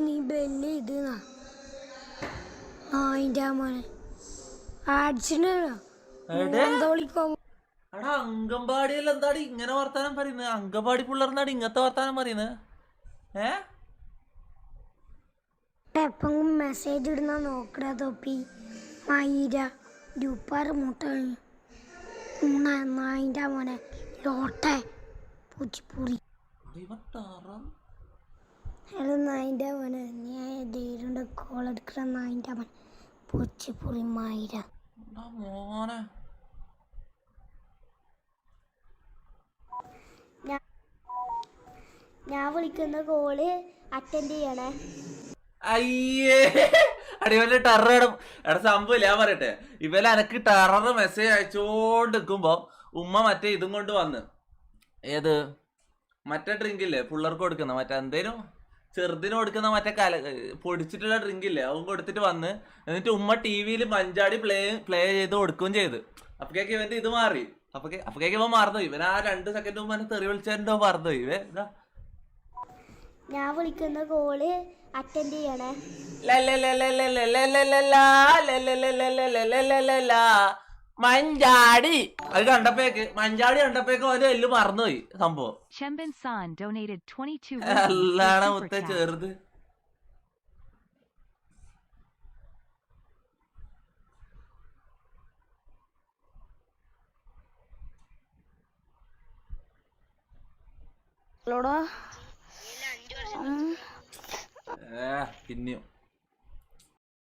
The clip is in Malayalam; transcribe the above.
നീ ബെല്ല് ഇതാ അതിന്റെ മോനെ അങ്കമ്പാടിയിൽ എന്താടി ഇങ്ങനെ വർത്താനം പറയുന്നത്? അങ്കമ്പാടി പിള്ളേർന്നാടി ഇങ്ങനത്തെ വർത്താനം പറയുന്നത്? എപ്പം മെസ്സേജ് ഇടുന്ന നോക്കടാ തൊപ്പി മയിര ഡ്യൂപ്പാറ് മുട്ടായി നായിൻ്റെ മോനെ ലോട്ടെ പൂച്ചിപ്പൂറി നായിൻ്റെ മോനെ നീ ധീരുണ്ട് കോളെടുക്കണ നായിൻ്റെ മോൻ പൂച്ചിപ്പൂറി മയിര മോനെ. ഞാൻ വിളിക്കുന്ന കോള് അറ്റൻഡ് ചെയ്യണേ. അയ്യേ അടിപൊളി ടെററും എടാ സംഭവം ഞാൻ പറയട്ടെ, ഇവലെ എനക്ക് ടെറർ മെസ്സേജ് അയച്ചോണ്ടിരിക്കുമ്പോ ഉമ്മ മറ്റേ ഇതും കൊണ്ട് വന്ന് ഏത് മറ്റേ ഡ്രിങ്ക് ഇല്ലേ പിള്ളേർക്ക് കൊടുക്കുന്ന മറ്റേ എന്തേലും ചെറുതിന് കൊടുക്കുന്ന മറ്റേ പൊടിച്ചിട്ടുള്ള ഡ്രിങ്ക് ഇല്ലേ അതും കൊടുത്തിട്ട് വന്ന് എന്നിട്ട് ഉമ്മ ടി വിയിൽ മഞ്ചാടി പ്ലേ ചെയ്ത് കൊടുക്കുകയും ചെയ്ത്. അപ്പൊക്കേക്ക് ഇവന്റെ ഇത് മാറി. അപ്പൊക്കേക്ക് ഇവൻ മറന്നുപോയി. ഇവൻ ആ 2 സെക്കൻഡ് മുമ്പ് എന്നെ തെറി വിളിച്ചോ മറന്നുപോയി. ഞാൻ വിളിക്കുന്ന കോള് അറ്റൻഡ് ചെയ്യണേ. മഞ്ചാടി അത് മഞ്ചാടി കണ്ടപ്പോഴേക്ക് അവര് എല്ലാം മറന്നുപോയി സംഭവം. അല്ലാണ മുത്ത ചെറുത്. പിന്നെയും